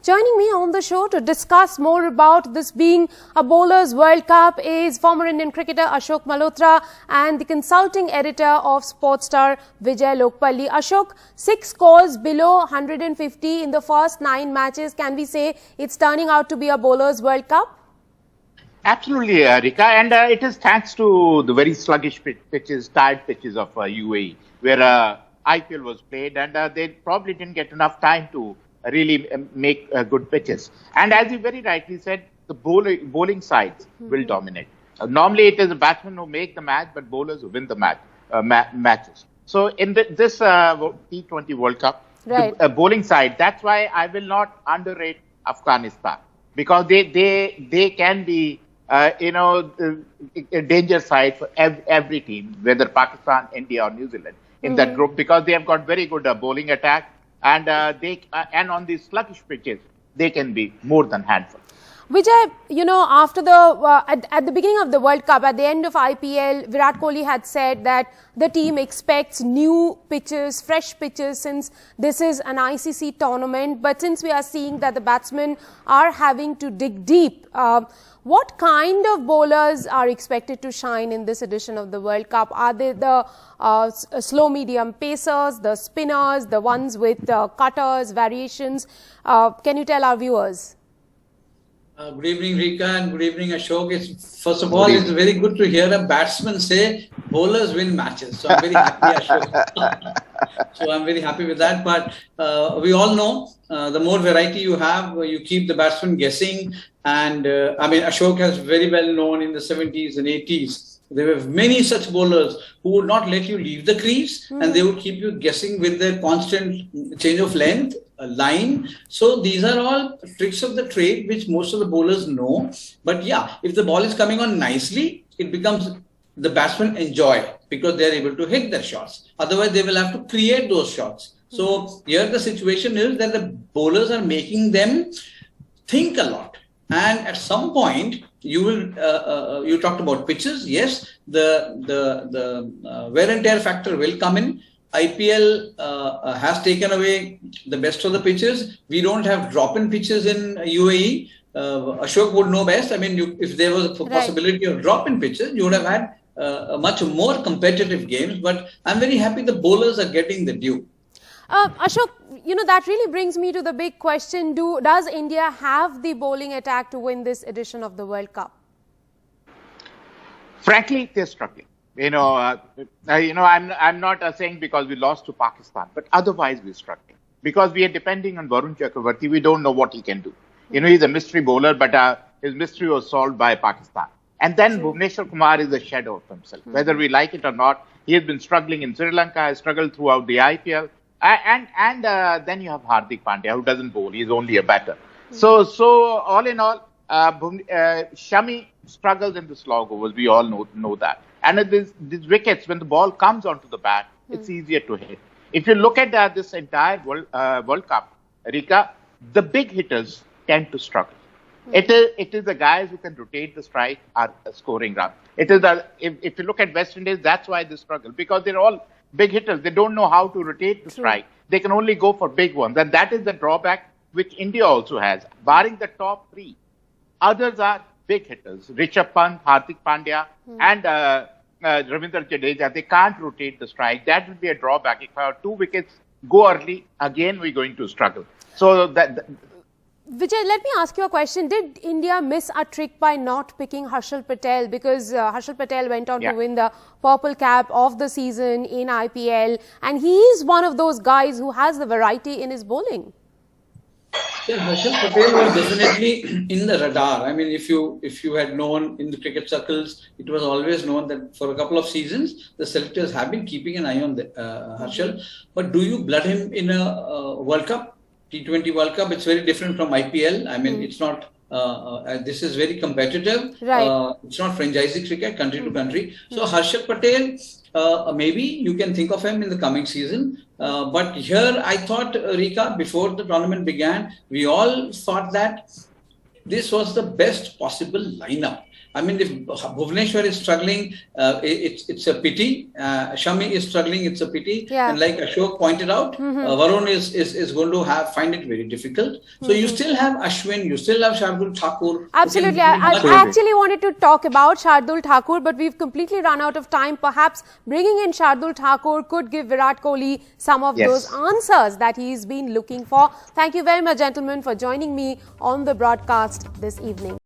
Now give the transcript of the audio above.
Joining me on the show to discuss more about this being a Bowlers World Cup is former Indian cricketer Ashok Malhotra and the consulting editor of Sportstar Vijay Lokpalli. Ashok, 6 scores below 150 in the first 9 matches. Can we say it's turning out to be a Bowlers World Cup? Absolutely, Rika, and it is thanks to the very sluggish pitches, tired pitches of UAE, where IPL was played, and they probably didn't get enough time to really make good pitches. And as you very rightly said, the bowling sides will dominate. Normally, it is a batsman who make the match, but bowlers who win the matches. So in this T20 World Cup, right, the bowling side, that's why I will not underrate Afghanistan, because they can be a danger side for every team, whether Pakistan, India or New Zealand in that group, because they have got very good bowling attack, and and on these sluggish pitches, they can be more than handful. Vijay, after the at the beginning of the World Cup, at the end of IPL, Virat Kohli had said that the team expects new pitches, fresh pitches, since this is an ICC tournament. But since we are seeing that the batsmen are having to dig deep, what kind of bowlers are expected to shine in this edition of the World Cup? Are they the slow medium pacers, the spinners, the ones with cutters, variations? Can you tell our viewers? Good evening, Rika, and good evening, Ashok. First of all, it's very good to hear a batsman say bowlers win matches. So I'm very happy, Ashok. So I'm very happy with that. But we all know the more variety you have, you keep the batsman guessing. And Ashok has very well known in the 70s and 80s. There were many such bowlers who would not let you leave the crease, and they would keep you guessing with their constant change of length, line. So these are all tricks of the trade which most of the bowlers know. But yeah, if the ball is coming on nicely, it becomes the batsmen enjoy because they are able to hit their shots. Otherwise, they will have to create those shots. So here the situation is that the bowlers are making them think a lot. And at some point, you will. You talked about pitches. Yes, the wear and tear factor will come in. IPL has taken away the best of the pitches. We don't have drop-in pitches in UAE. Ashok would know best. If there was a possibility of drop-in pitches, you would have had much more competitive games. But I'm very happy the bowlers are getting the due. Ashok, that really brings me to the big question. Does India have the bowling attack to win this edition of the World Cup? Frankly, they're struggling. I'm not saying because we lost to Pakistan, but otherwise we're struggling. Because we are depending on Varun Chakravarti, we don't know what he can do. He's a mystery bowler, but his mystery was solved by Pakistan. And then Bhuvneshwar Kumar is a shadow of himself. Whether we like it or not, he has been struggling in Sri Lanka, has struggled throughout the IPL. And then you have Hardik Pandya, who doesn't bowl. He's only a batter. So all in all, Shami struggles in the slog overs. We all know that. And these wickets, when the ball comes onto the bat, it's easier to hit. If you look at this entire World Cup, Rika, the big hitters tend to struggle. It is the guys who can rotate the strike are scoring runs. It is if you look at West Indies, that's why they struggle, because they're all big hitters. They don't know how to rotate the strike. They can only go for big ones. And that is the drawback which India also has. Barring the top 3, others are big hitters. Rishabh Pant, Hardik Pandya and Ravindra Jadeja. They can't rotate the strike. That will be a drawback. If our 2 wickets go early, again we're going to struggle. So Vijay, let me ask you a question. Did India miss a trick by not picking Harshal Patel? Because Harshal Patel went on to win the purple cap of the season in IPL. And he is one of those guys who has the variety in his bowling. Yeah, Harshal Patel was definitely in the radar. If you had known in the cricket circles, it was always known that for a couple of seasons, the selectors have been keeping an eye on Harshal. But do you blood him in a World Cup? T20 World Cup, it's very different from IPL. It's not, this is very competitive. Right. It's not franchisee cricket, country to country. So Harshal Patel, maybe you can think of him in the coming season. But here I thought, Rika, before the tournament began, we all thought that this was the best possible lineup. I mean, if Bhuvaneshwar is struggling, it's a pity. Shami is struggling, it's a pity. Yeah. And like Ashok pointed out, Varun is going to find it very difficult. So you still have Ashwin, you still have Shardul Thakur. Absolutely. I actually wanted to talk about Shardul Thakur, but we've completely run out of time. Perhaps bringing in Shardul Thakur could give Virat Kohli some of those answers that he's been looking for. Thank you very much, gentlemen, for joining me on the broadcast this evening.